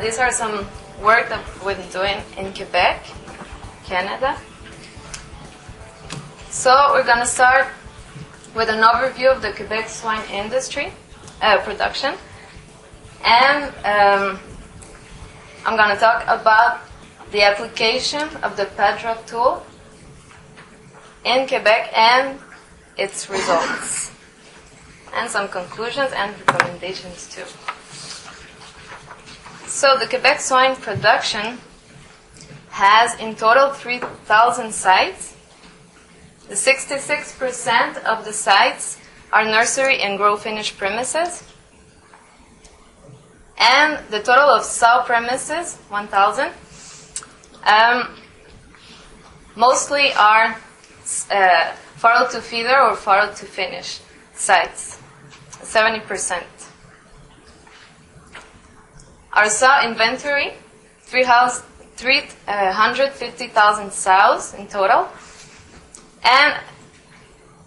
these are some work that we've been doing in Quebec, Canada. So we're going to start with an overview of the Quebec swine industry, production. And I'm going to talk about the application of the PADRAP tool in Quebec and its results, and some conclusions and recommendations too. So the Quebec swine production has in total 3,000 sites. The 66% of the sites are nursery and grow finish premises. And the total of sow premises, 1,000, mostly are farrow to feeder or farrow to finish sites, 70%. Our sow inventory, 350,000 sows in total. And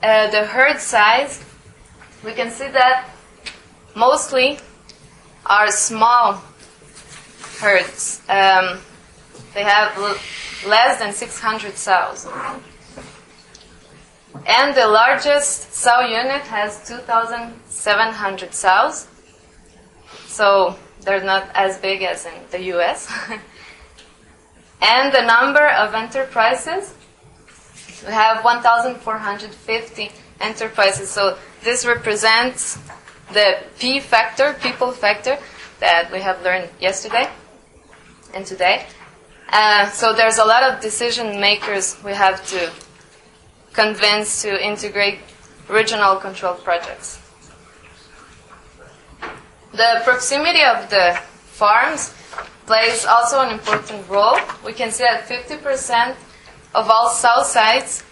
the herd size, we can see that mostly are small herds. They have less than 600 sows. And the largest sow unit has 2,700 sows. So they're not as big as in the US. And the number of enterprises, we have 1,450 enterprises. So this represents the P factor, people factor, that we have learned yesterday and today. So there's a lot of decision makers we have to convince to integrate regional control projects. The proximity of the farms plays also an important role. We can see that 50% of all sow sites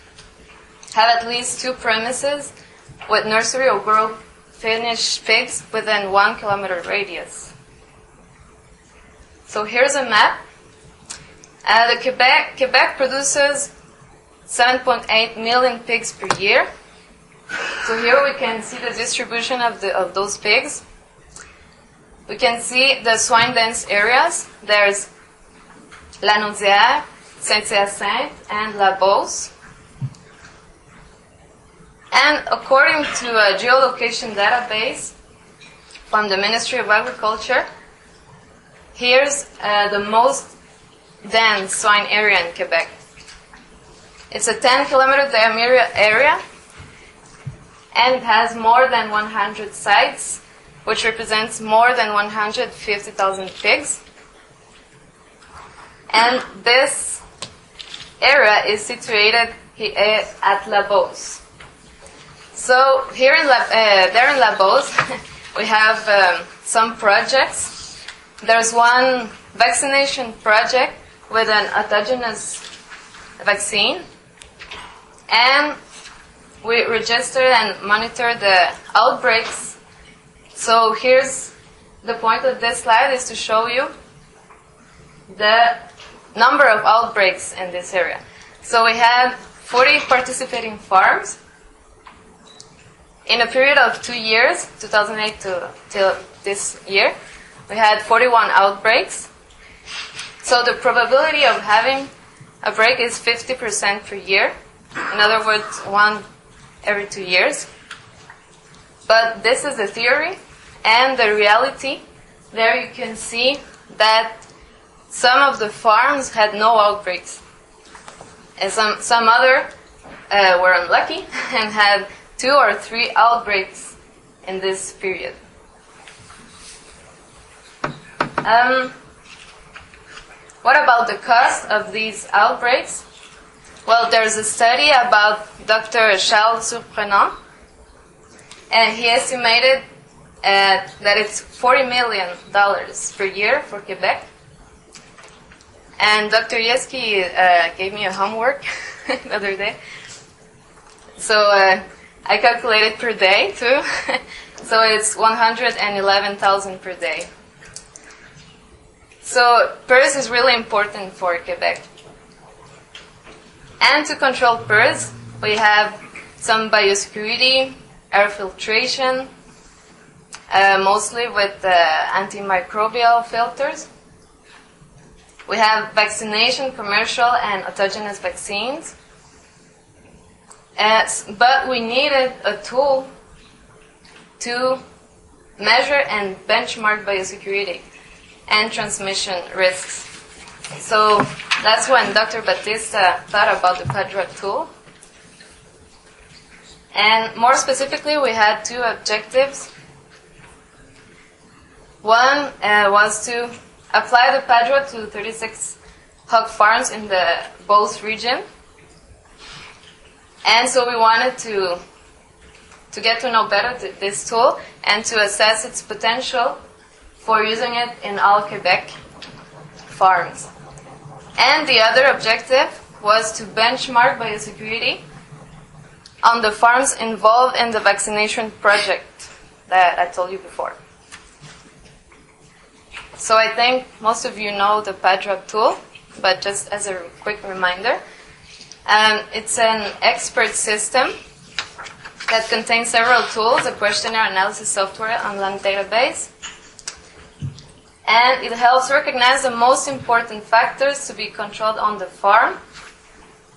have at least 2 premises with nursery or grow finished pigs within 1 kilometer radius. So here's a map. Quebec produces 7.8 million pigs per year. So here we can see the distribution of those pigs. We can see the swine dense areas. There's La Naudière, Saint-Hyacinthe, and La Beauce. And according to a geolocation database from the Ministry of Agriculture, here's the most dense swine area in Quebec. It's a 10-kilometer diameter area, and it has more than 100 sites, which represents more than 150,000 pigs. And this area is situated at La Beauce. So here there in La Beauce, we have some projects. There's one vaccination project with an autogenous vaccine. And we register and monitor the outbreaks. So here's the point of this slide, is to show you the number of outbreaks in this area. So we had 40 participating farms. In a period of 2 years, 2008 till this year, we had 41 outbreaks. So the probability of having a break is 50% per year. In other words, 1 every 2 years. But this is the theory, and the reality. There you can see that some of the farms had no outbreaks, and some other were unlucky and had 2 or 3 outbreaks in this period. What about the cost of these outbreaks? Well, there's a study about Dr. Charles Surprenant, and he estimated that it's $40 million per year for Quebec. And Dr. Yeski gave me a homework the other day. So I calculated per day too. So it's 111,000 per day. So PRRS is really important for Quebec. And to control PRRS, we have some biosecurity, air filtration, mostly with antimicrobial filters. We have vaccination, commercial, and autogenous vaccines. But we needed a tool to measure and benchmark biosecurity and transmission risks. So that's when Dr. Batista thought about the PADRAP tool. And more specifically, we had two objectives. One was to apply the PADRAP to 36 hog farms in the Beauce region. And so we wanted to get to know better this tool and to assess its potential for using it in all Quebec farms. And the other objective was to benchmark biosecurity on the farms involved in the vaccination project that I told you before. So I think most of you know the PADRAP tool, but just as a quick reminder, it's an expert system that contains several tools, a questionnaire analysis software, online database, and it helps recognize the most important factors to be controlled on the farm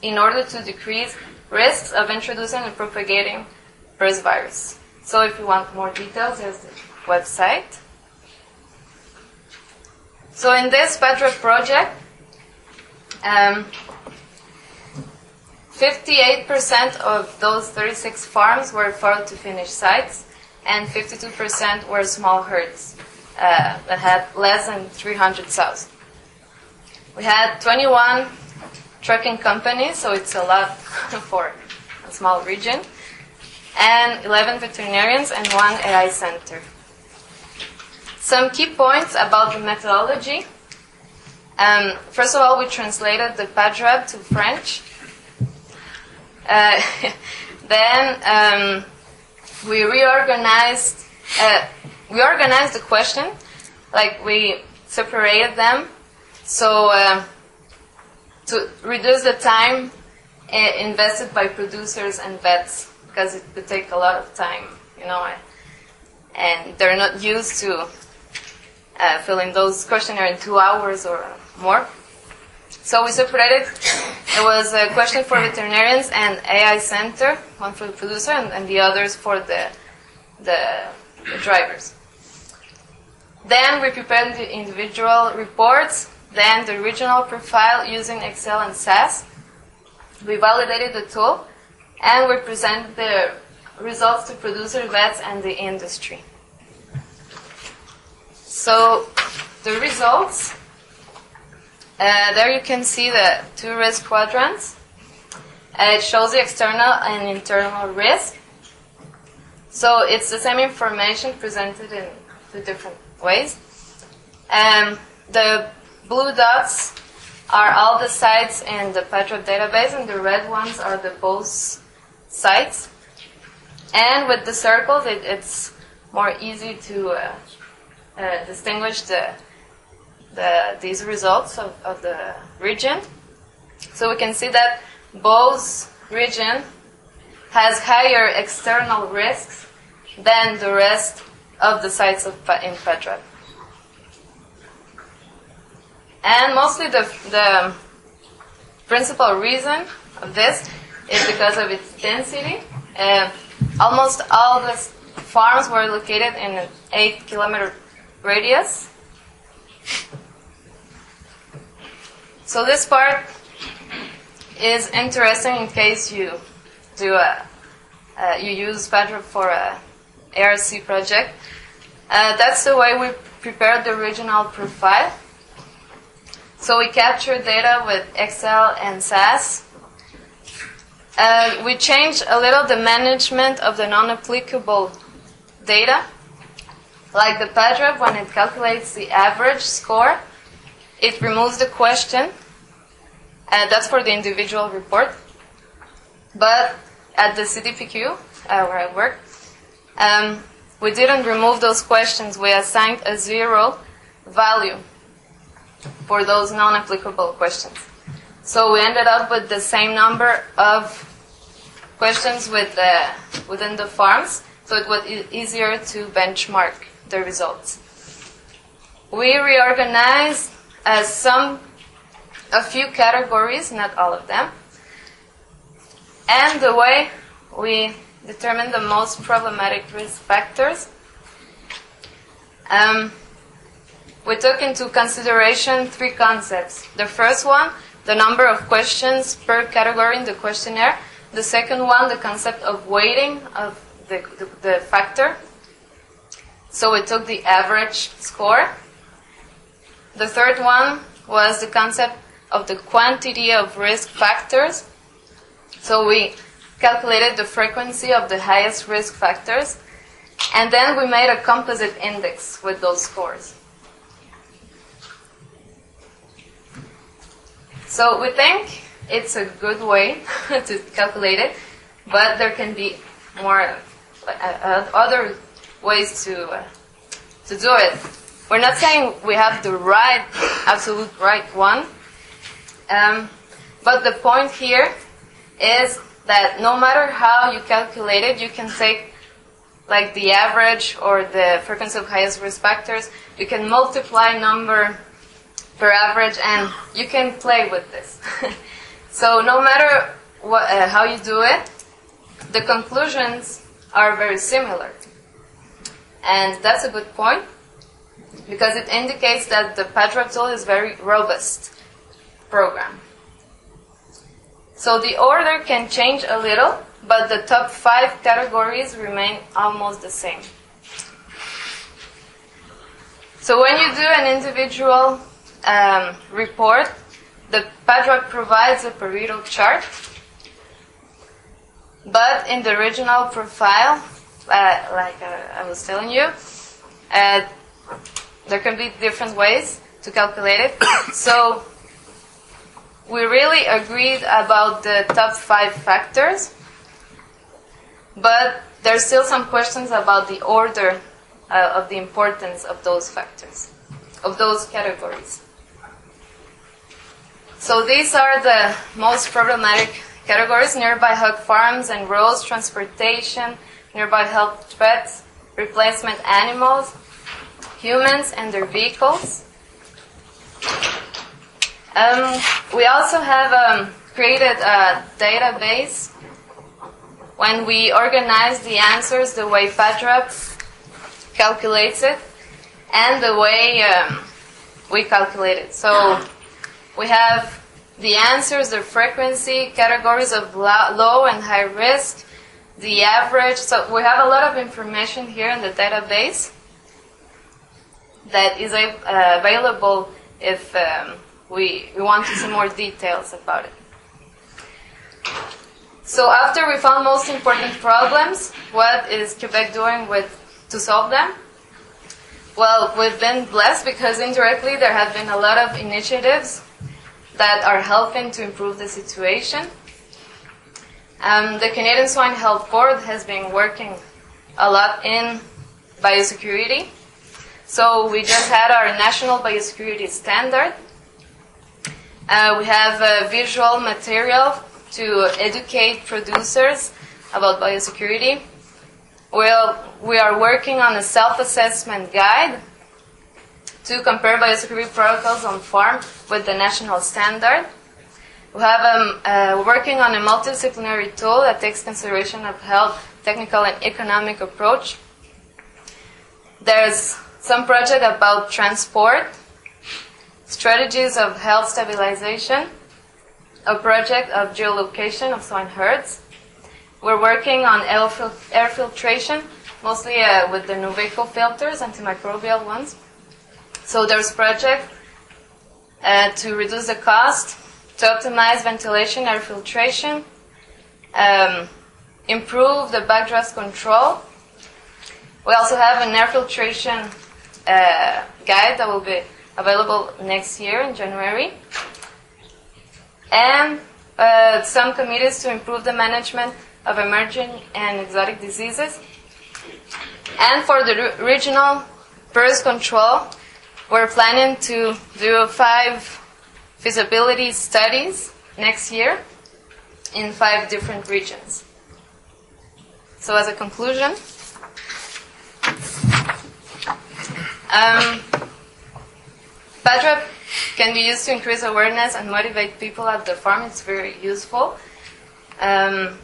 in order to decrease risks of introducing and propagating PRRS virus. So if you want more details, there's the website. So in this PADRAP project, 58% of those 36 farms were farm to finish sites, and 52% were small herds that had less than 300 sows. We had 21 trucking companies, so it's a lot for a small region, and 11 veterinarians and 1 AI center. Some key points about the methodology. First of all, we translated the PADRAP to French. Then we organized the question, like we separated them, so to reduce the time invested by producers and vets, because it would take a lot of time, and they're not used to filling those questionnaires in 2 hours or more. So we separated. It was a question for veterinarians and AI center, one for the producer and the others for the drivers. Then we prepared the individual reports, then the regional profile using Excel and SAS. We validated the tool, and we presented the results to producer, vets, and the industry. So the results, there you can see the 2 risk quadrants. It shows the external and internal risk. So it's the same information presented in 2 different ways. The blue dots are all the sites in the PADRAP database, and the red ones are the Beauce sites. And with the circles, it's more easy to distinguish these results of the region. So we can see that Beauce region has higher external risks than the rest of the sites in PADRAP. And mostly the principal reason of this is because of its density. Almost all the farms were located in an 8-kilometer radius. So this part is interesting in case you do you use PADRAP for a ARC project. That's the way we prepared the regional profile. So we capture data with Excel and SAS. We changed a little the management of the non-applicable data. Like the PADRAP, when it calculates the average score, it removes the question. That's for the individual report. But at the CDPQ, where I work, we didn't remove those questions. We assigned a 0 value for those non-applicable questions. So we ended up with the same number of questions within the farms. So so it was easier to benchmark the results. We reorganized a few categories, not all of them, and the way we determined the most problematic risk factors. We took into consideration 3 concepts. The first one, the number of questions per category in the questionnaire. The second one, the concept of weighting of the factor. So we took the average score. The third one was the concept of the quantity of risk factors. So we calculated the frequency of the highest risk factors. And then we made a composite index with those scores. So we think it's a good way to calculate it, but there can be more other ways to do it. We're not saying we have the absolute right one, but the point here is that no matter how you calculate it, you can take like the average or the frequency of highest risk factors, you can multiply number per average, and you can play with this. So no matter how you do it, the conclusions are very similar. And that's a good point, because it indicates that the PADRAP tool is a very robust program. So the order can change a little, but the top 5 categories remain almost the same. So when you do an individual report, the PADRAP provides a Pareto chart, but in the regional profile, like I was telling you, there can be different ways to calculate it. So we really agreed about the top 5 factors, but there's still some questions about the order of the importance of those factors, of those categories. So these are the most problematic categories: nearby hog farms and roads, transportation, nearby health threats, replacement animals, humans and their vehicles. We also have created a database. When we organize the answers the way PADRAP calculates it and the way we calculate it. So we have the answers, the frequency, categories of low and high risk, the average. So we have a lot of information here in the database that is available if we want to see more details about it. So after we found most important problems, what is Quebec doing to solve them? Well, we've been blessed because indirectly there have been a lot of initiatives that are helping to improve the situation. The Canadian Swine Health Board has been working a lot in biosecurity. So we just had our national biosecurity standard. We have visual material to educate producers about biosecurity. We are working on a self-assessment guide to compare biosecurity protocols on farm with the national standard. We have working on a multidisciplinary tool that takes consideration of health, technical, and economic approach. There's some project about transport, strategies of health stabilization, a project of geolocation of swine herds. We're working on air filtration, mostly with the Nuveco filters, antimicrobial ones. So there's project to reduce the cost, to optimize ventilation, air filtration, improve the backdraft control. We also have an air filtration guide that will be available next year in January. And some committees to improve the management of emerging and exotic diseases. And for the regional birth control, we're planning to do 5 feasibility studies next year in 5 different regions. So as a conclusion, PADRAP can be used to increase awareness and motivate people at the farm. It's very useful. And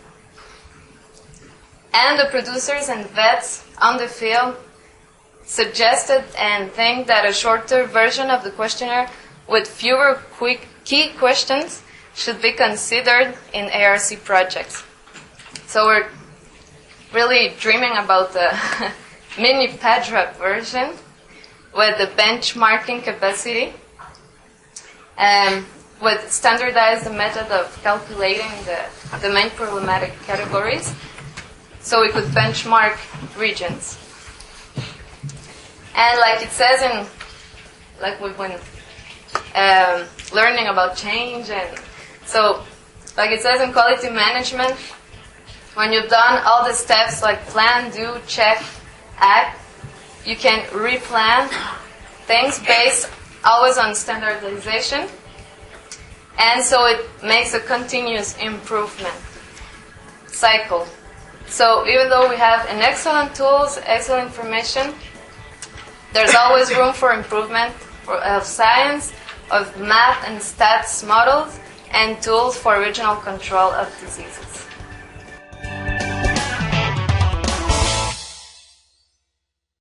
the producers and vets on the field suggested and think that a shorter version of the questionnaire with fewer quick key questions should be considered in ARC projects. So we're really dreaming about the mini PADRAP version with the benchmarking capacity, with standardized method of calculating the main problematic categories, so we could benchmark regions. And like it says in, like we've been learning about change, and so like it says in quality management, when you've done all the steps like plan, do, check, act, you can replan things based always on standardization, and so it makes a continuous improvement cycle. So even though we have an excellent tools, excellent information, there's always room for improvement of science, of math and stats models, and tools for regional control of diseases.